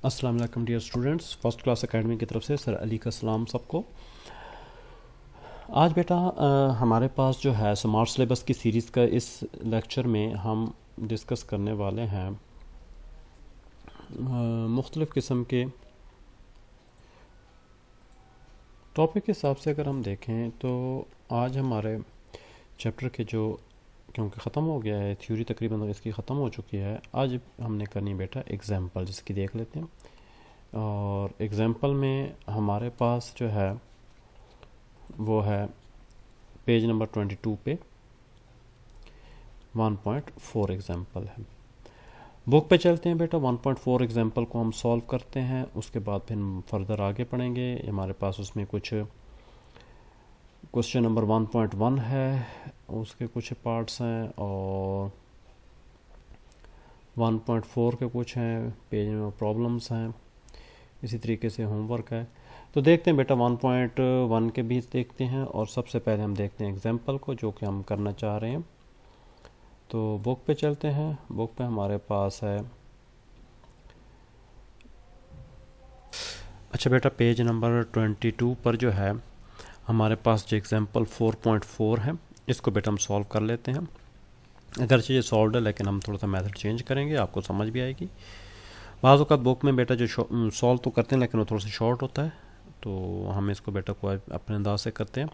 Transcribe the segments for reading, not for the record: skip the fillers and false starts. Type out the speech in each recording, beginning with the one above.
अस्सलाम वालेकुम dear students, first class academy की तरफ से सर अली का सलाम सबको। आज बेटा हमारे पास जो है स्मार्ट सिलेबस की सीरीज़ का इस लेक्चर में हम डिस्कस करने वाले हैं मुख्तलिफ़ किस्म के टॉपिक के हिसाब से। अगर हम देखें तो आज हमारे चैप्टर के जो क्योंकि ख़त्म हो गया है, थ्योरी तकरीबन इसकी ख़त्म हो चुकी है, आज हमने करनी बेटा एग्ज़ाम्पल जिसकी देख लेते हैं। और एग्ज़ाम्पल में हमारे पास जो है वो है पेज नंबर 22 पे 1.4 एग्ज़ाम्पल है। बुक पे चलते हैं बेटा, 1.4 एग्ज़ाम्पल को हम सॉल्व करते हैं, उसके बाद फिर हम फर्दर आगे पढ़ेंगे। हमारे पास उसमें कुछ क्वेश्चन नंबर 1.1 है, उसके कुछ पार्ट्स हैं, और 1.4 के कुछ हैं, पेज में प्रॉब्लम्स हैं, इसी तरीके से होमवर्क है। तो देखते हैं बेटा 1.1 के भी देखते हैं, और सबसे पहले हम देखते हैं एग्जाम्पल को जो कि हम करना चाह रहे हैं। तो बुक पे चलते हैं। बुक पे हमारे पास है, अच्छा बेटा पेज नंबर 22 पर जो है हमारे पास जो एग्जाम्पल 4.4 है, इसको बेटा हम सॉल्व कर लेते हैं। अगरचे ये सॉल्व है लेकिन हम थोड़ा सा मेथड चेंज करेंगे, आपको समझ भी आएगी। बाज़ औक़ात बुक में बेटा जो सॉल्व तो करते हैं लेकिन वो थोड़ा सा शॉर्ट होता है, तो हम इसको बेटा को अपने अंदाज से करते हैं।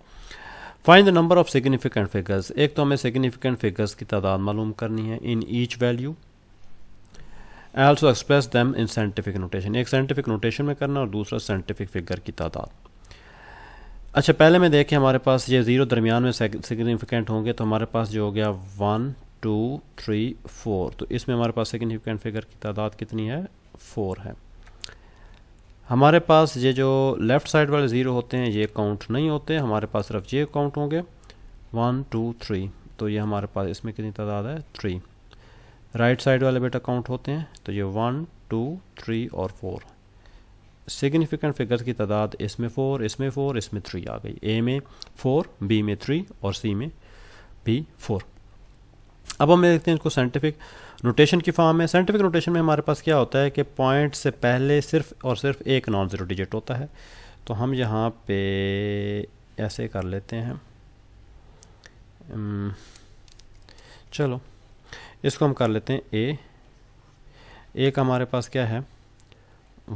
Find the number of significant figures. एक तो हमें सिग्निफिकेंट फिगर्स की तादाद मालूम करनी है in each value, also express them in scientific notation. एक साइंटिफिक नोटेशन में करना और दूसरा साइंटिफिक फिगर की तादाद। अच्छा पहले में देखें, हमारे पास ये ज़ीरो दरमियान में सिग्निफिकेंट होंगे, तो हमारे पास जो हो गया 1 2 3 4, तो इसमें हमारे पास सिग्निफिकेंट फिगर की तादाद कितनी है? 4 है। हमारे पास ये जो लेफ़्ट साइड वाले ज़ीरो होते हैं ये काउंट नहीं होते, हमारे पास सिर्फ ये काउंट होंगे 1 2 3, तो ये हमारे पास इसमें कितनी तादाद है? 3। राइट साइड वाले बेटा काउंट होते हैं, तो ये 1 2 3 और 4। सिग्निफिकेंट फिगर्स की तादाद इसमें 4, इसमें 4, इसमें 3 आ गई। ए में 4, बी में 3 और सी में भी 4। अब हम देखते हैं इसको साइंटिफिक नोटेशन की फॉर्म में। साइंटिफिक नोटेशन में हमारे पास क्या होता है कि पॉइंट से पहले सिर्फ और सिर्फ एक नॉन ज़ीरो डिजिट होता है, तो हम यहाँ पे ऐसे कर लेते हैं। चलो इसको हम कर लेते हैं ए। एक हमारे पास क्या है?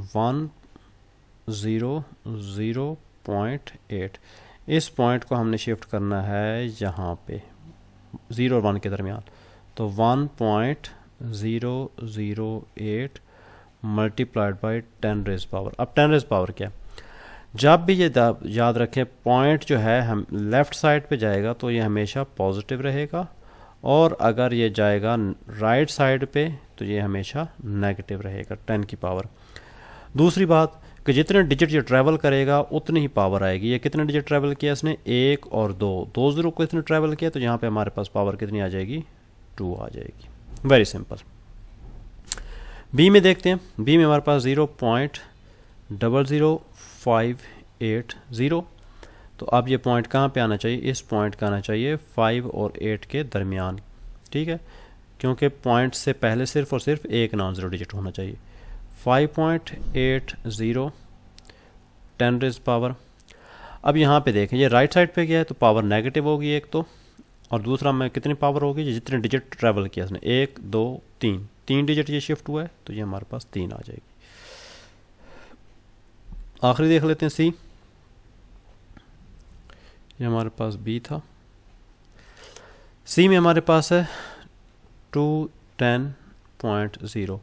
100.8। इस पॉइंट को हमने शिफ्ट करना है यहाँ पे 0 और 1 के दरमियान, तो 1.008 मल्टीप्लाइड बाई 10 रेज़ पावर। अब 10 रेज़ पावर क्या है? जब भी ये याद रखें पॉइंट जो है हम लेफ़्ट साइड पे जाएगा तो ये हमेशा पॉजिटिव रहेगा, और अगर ये जाएगा राइट साइड पे तो ये हमेशा नेगेटिव रहेगा 10 की पावर। दूसरी बात कि जितने डिजिट ये ट्रैवल करेगा उतनी ही पावर आएगी। ये कितने डिजिट ट्रैवल किया इसने? 1 और 2 ज़ीरो को इसने ट्रैवल किया, तो यहाँ पे हमारे पास पावर कितनी आ जाएगी? 2 आ जाएगी। Very simple. बी में देखते हैं। बी में हमारे पास 0.00580, तो अब ये पॉइंट कहाँ पे आना चाहिए? इस पॉइंट का आना चाहिए 5 और 8 के दरमियान, ठीक है, क्योंकि पॉइंट से पहले सिर्फ और सिर्फ एक नॉन ज़ीरो डिजिट होना चाहिए। 5.80 10 रेज़ पावर। अब यहाँ पे देखें ये राइट साइड पे गया है तो पावर नेगेटिव होगी एक तो, और दूसरा में कितनी पावर होगी? जितने डिजिट ट्रैवल किया इसने 1 2 3 डिजिट ये शिफ्ट हुआ है, तो ये हमारे पास 3 आ जाएगी। आखिरी देख लेते हैं सी। ये हमारे पास बी था। सी में हमारे पास है 210.0,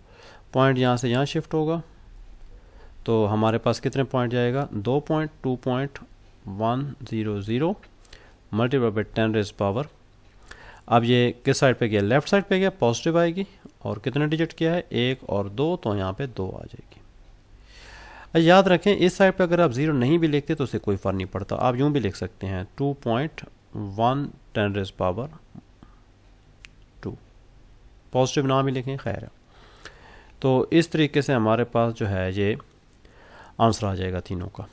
पॉइंट यहाँ से यहाँ शिफ्ट होगा, तो हमारे पास कितने पॉइंट जाएगा? 2.2.100 मल्टीप्लाई बाई 10 रेज़ पावर। अब ये किस साइड पे गया? लेफ़्ट साइड पे गया, पॉजिटिव आएगी, और कितने डिजिट किया है? 1 और 2, तो यहाँ पे 2 आ जाएगी। याद रखें इस साइड पे अगर आप 0 नहीं भी लिखते तो उससे कोई फ़र्क नहीं पड़ता, आप यूँ भी लिख सकते हैं 2.1 10 रेज़ पावर 2, पॉजिटिव ना भी लिखें, खैर है। तो इस तरीके से हमारे पास जो है ये आंसर आ जाएगा तीनों का।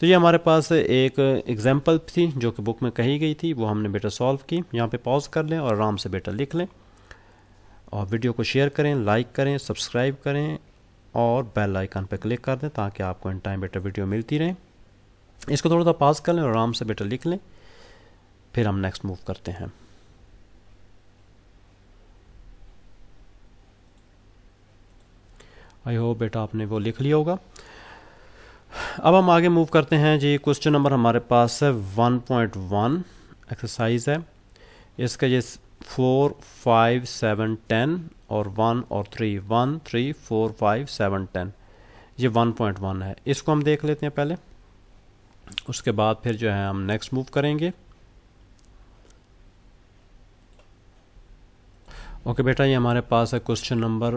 तो ये हमारे पास एक एग्जांपल थी जो कि बुक में कही गई थी, वो हमने बेटा सॉल्व की। यहाँ पे पॉज कर लें और आराम से बेटा लिख लें, और वीडियो को शेयर करें, लाइक करें, सब्सक्राइब करें, और बेल आइकन पर क्लिक कर दें ताकि आपको इन टाइम बेटा वीडियो मिलती रहे। इसको थोड़ा सा पास कर लें और आराम से बेटा लिख लें, फिर हम नेक्स्ट मूव करते हैं। आई होप बेटा आपने वो लिख लिया होगा। अब हम आगे मूव करते हैं जी। क्वेश्चन नंबर हमारे पास है 1.1 एक्सरसाइज है। इसका ये 4, 5, 7, 10 और 1 और 3, 1, 3, 4, 5, 7, 10 ये 1.1 है। इसको हम देख लेते हैं पहले, उसके बाद फिर जो है हम नेक्स्ट मूव करेंगे। ओके बेटा, ये हमारे पास है क्वेश्चन नंबर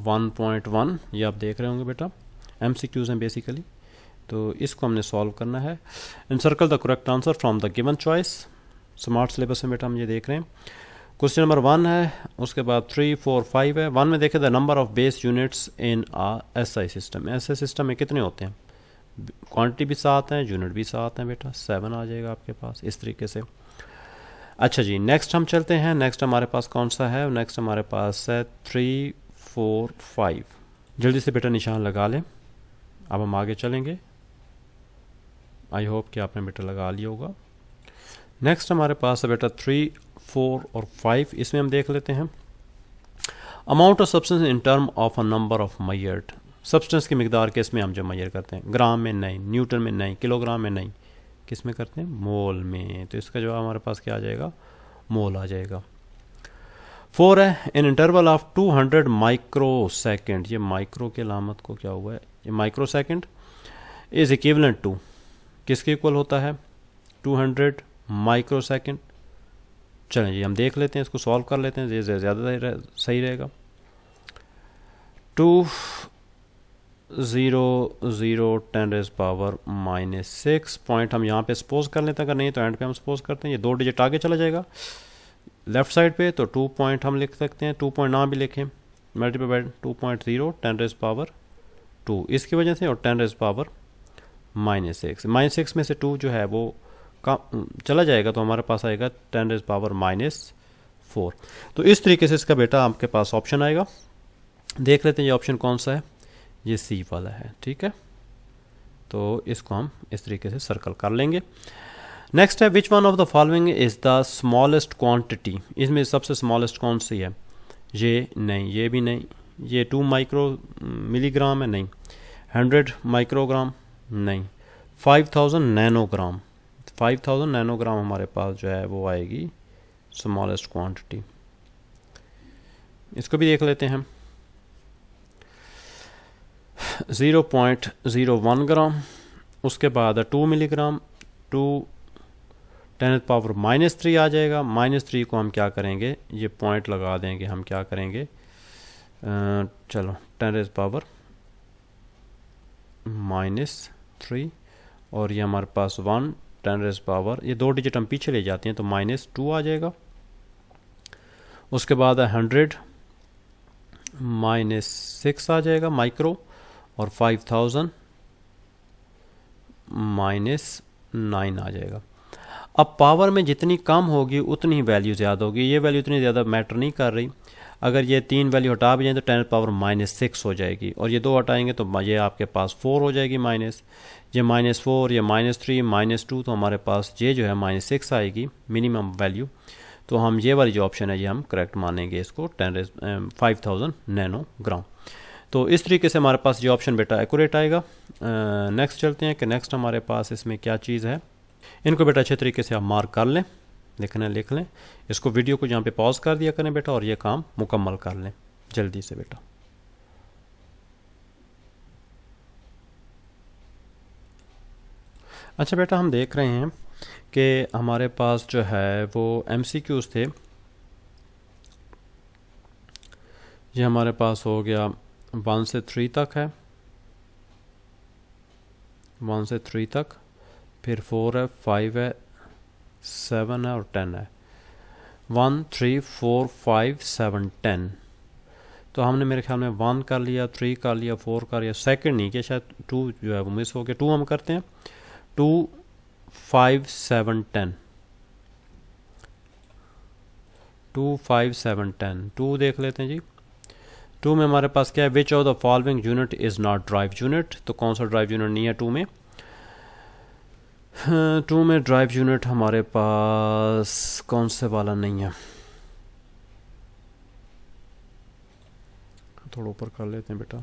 1.1। ये आप देख रहे होंगे बेटा, MCQs हैं बेसिकली। तो इसको हमने सॉल्व करना है। Encircle the correct answer from the given choice. Smart syllabus में बेटा हम ये देख रहे हैं। क्वेश्चन नंबर 1 है, उसके बाद 3, 4, 5 है। 1 में देखें the number of base units in SI system. SI system में कितने होते हैं? क्वांटिटी भी 7 हैं, यूनिट भी 7 हैं बेटा, 7 आ जाएगा आपके पास इस तरीके से। अच्छा जी, नेक्स्ट हम चलते हैं। नेक्स्ट हमारे पास कौन सा है? नेक्स्ट हमारे पास है 3, 4, 5। जल्दी से बेटा निशान लगा लें। अब हम आगे चलेंगे। आई होप कि आपने बेटा लगा लिया होगा। नेक्स्ट हमारे पास है बेटा 3, 4 और 5। इसमें हम देख लेते हैं amount of substance in term of a number of measured. Substance की मिकदार किस में हम जो मेजर करते हैं? ग्राम में नहीं, न्यूटन में नहीं, किलोग्राम में नहीं, किस में करते हैं? मोल में। तो इसका जवाब हमारे पास क्या आ जाएगा? मोल आ जाएगा। 4 है, in interval of 200 micro second. ये माइक्रो की अलामत को क्या हुआ है? ये micro second is equivalent to, किसके इक्वल होता है? 200 माइक्रो सेकेंड। चलें जी, हम देख लेते हैं, इसको सॉल्व कर लेते हैं, ये ज़्यादा सही रहेगा। 2 0 0 10⁻⁻⁶ पॉइंट हम यहाँ पे सपोज कर लेते हैं, अगर नहीं तो एंड पे हम सपोज करते हैं। ये 2 डिजिट आगे चला जाएगा लेफ्ट साइड पे, तो 2 पॉइंट हम लिख सकते हैं। 2 पॉइंट ना भी लिखें, मल्टीप्लाई बाय 2.0 10⁻²। इसकी वजह से, और 10⁻⁻6 -6 में से 2 जो है वो चला जाएगा, तो हमारे पास आएगा 10⁻⁻4। तो इस तरीके से इसका बेटा आपके पास ऑप्शन आएगा। देख लेते हैं ये ऑप्शन कौन सा है। ये C वाला है, ठीक है। तो इसको हम इस तरीके से सर्कल कर लेंगे। नेक्स्ट है which one of the following is the smallest quantity. इसमें सबसे स्मॉलेस्ट कौन सी है? ये नहीं, ये भी नहीं। ये 2 माइक्रो मिलीग्राम है, नहीं। 100 माइक्रोग्राम, नहीं। 5000 नैनोग्राम। 5000 नैनोग्राम हमारे पास जो है वो आएगी स्मॉलेस्ट क्वांटिटी। इसको भी देख लेते हैं। 0.01 ग्राम, उसके बाद 2 मिलीग्राम, 2 10⁻³ आ जाएगा। -3 को हम क्या करेंगे? ये पॉइंट लगा देंगे, हम क्या करेंगे? चलो 10⁻⁻3 और ये हमारे पास 1 10⁻, ये 2 डिजिट हम पीछे ले जाते हैं तो -2 आ जाएगा। उसके बाद 100 -6 आ जाएगा माइक्रो, और 5000 -9 आ जाएगा। अब पावर में जितनी कम होगी उतनी ही वैल्यू ज़्यादा होगी। ये वैल्यू इतनी ज़्यादा मैटर नहीं कर रही। अगर ये 3 वैल्यू हटा भी जाए तो 10⁻⁻6 हो जाएगी, और ये 2 हटाएंगे तो ये आपके पास 4 हो जाएगी माइनस। ये -4, ये -3, -2, तो हमारे पास ये जो है -6 आएगी मिनिमम वैल्यू। तो हम ये वाली जो ऑप्शन है ये हम करेक्ट मानेंगे इसको, 5000 नैनोग्राम। तो इस तरीके से हमारे पास ये ऑप्शन बेटा एक्यूरेट आएगा। नेक्स्ट चलते हैं कि नेक्स्ट हमारे पास इसमें क्या चीज़ है। इनको बेटा अच्छे तरीके से आप मार्क कर लें, लिखना लिख लें। इसको वीडियो को यहाँ पे पॉज कर दिया करें बेटा, और ये काम मुकम्मल कर लें जल्दी से बेटा। अच्छा बेटा, हम देख रहे हैं कि हमारे पास जो है वो MCQs थे। ये हमारे पास हो गया 1 से 3 तक है, 1 से 3 तक, फिर 4 है, 5 है, 7 है और 10 है। 1 3 4 5 7 10। तो हमने मेरे ख्याल में 1 कर लिया, 3 कर लिया, 4 कर लिया, सेकंड नहीं किया, शायद 2 जो है वो मिस हो गया। 2 हम करते हैं, 2 5 7 10, 2 5 7 10, 2 देख लेते हैं जी। टू में हमारे पास क्या है, which of the following unit is not drive unit, तो कौन सा ड्राइव यूनिट नहीं है टू में। टू में ड्राइव यूनिट हमारे पास कौन से वाला नहीं है, थोड़ा ऊपर कर लेते हैं बेटा।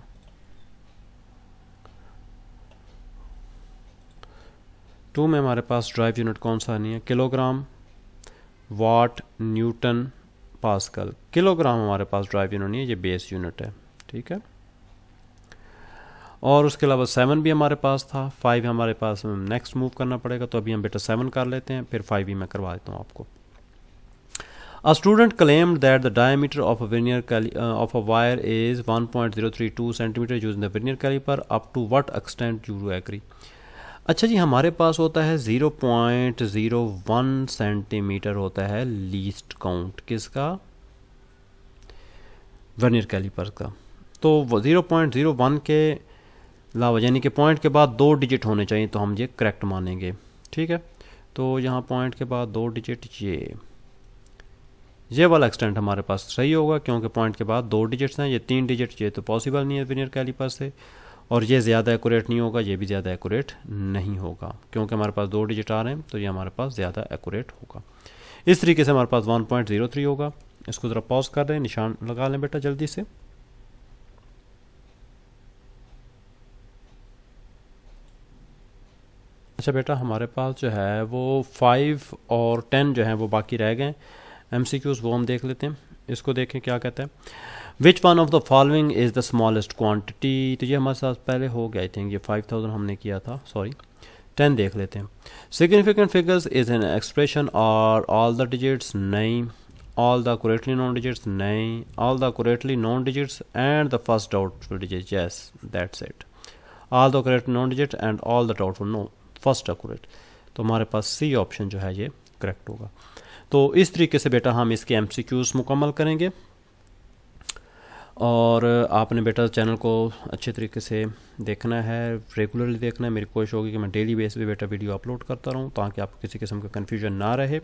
टू में हमारे पास ड्राइव यूनिट कौन सा नहीं है, किलोग्राम, वाट, न्यूटन, पास्कल। किलोग्राम हमारे पास ड्राइव यूनिट नहीं है, ये बेस यूनिट है, ठीक है। और उसके अलावा 7 भी हमारे पास था, 5 हमारे पास नेक्स्ट मूव करना पड़ेगा, तो अभी हम बेटा 7 कर लेते हैं, फिर 5 भी मैं करवा देता हूँ आपको। A student claimed that the diameter of a of a wire is 1.032 centimeter using the vernier caliper. Up to what extent you agree? अच्छा जी, हमारे पास होता है 0.01 सेंटीमीटर होता है लीस्ट काउंट, किसका, वर्नियर कैलिपर का। तो 0.01 के अलावा यानी कि पॉइंट के बाद 2 डिजिट होने चाहिए, तो हम ये करेक्ट मानेंगे, ठीक है। तो यहाँ पॉइंट के बाद 2 डिजिट, ये वाला एक्सटेंट हमारे पास सही होगा, क्योंकि पॉइंट के बाद 2 डिजिट्स हैं, ये 3 डिजिट ये तो पॉसिबल नहीं है वर्नियर कैलिपर से, और ये ज़्यादा एक्यूरेट नहीं होगा, ये भी ज़्यादा एक्यूरेट नहीं होगा, क्योंकि हमारे पास 2 डिजिट आ रहे हैं, तो ये हमारे पास ज़्यादा एक्यूरेट होगा। इस तरीके से हमारे पास 1.03 होगा। इसको ज़रा पॉज कर दें, निशान लगा लें बेटा जल्दी से। अच्छा बेटा, हमारे पास जो है वो 5 और 10 जो है वो बाकी रह गए MCQs, वो हम देख लेते हैं। इसको देखें क्या कहता है, which one of the following is the smallest quantity. तो ये हमारे साथ पहले हो गया, आई थिंक ये 5000 हमने किया था, सॉरी 10 देख लेते हैं। Significant figures is an expression और ऑल द डिजिट्स, नहीं। All the correctly known digits, नहीं। All the correctly known digits and the first doubtful digit, yes that's it. All the correct known digit and all the doubtful no first accurate, तो हमारे पास C option जो है ये correct होगा। तो इस तरीके से बेटा हम इसके MCQs मुकम्मल करेंगे, और आपने बेटा चैनल को अच्छे तरीके से देखना है, रेगुलरली देखना है। मेरी कोशिश होगी कि मैं डेली बेस पे बेटा वीडियो अपलोड करता रहूँ, ताकि आपको किसी किस्म का कन्फ्यूजन ना रहे।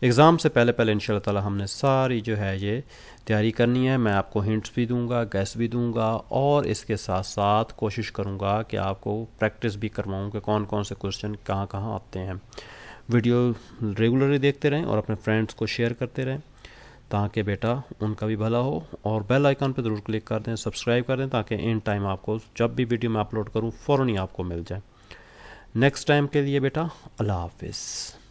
एग्ज़ाम से पहले इंशाल्लाह ताला हमने सारी जो है ये तैयारी करनी है। मैं आपको हिंट्स भी दूंगा, गैस भी दूंगा, और इसके साथ साथ कोशिश करूंगा कि आपको प्रैक्टिस भी करवाऊँ कि कौन कौन से क्वेश्चन कहाँ कहाँ आते हैं। वीडियो रेगुलरली देखते रहें और अपने फ्रेंड्स को शेयर करते रहें, ताकि बेटा उनका भी भला हो। और बेल आइकन पर ज़रूर क्लिक कर दें, सब्सक्राइब कर दें, ताकि इन टाइम आपको जब भी वीडियो मैं अपलोड करूँ फ़ौरन ही आपको मिल जाए। नेक्स्ट टाइम के लिए बेटा अल्लाह हाफिज़।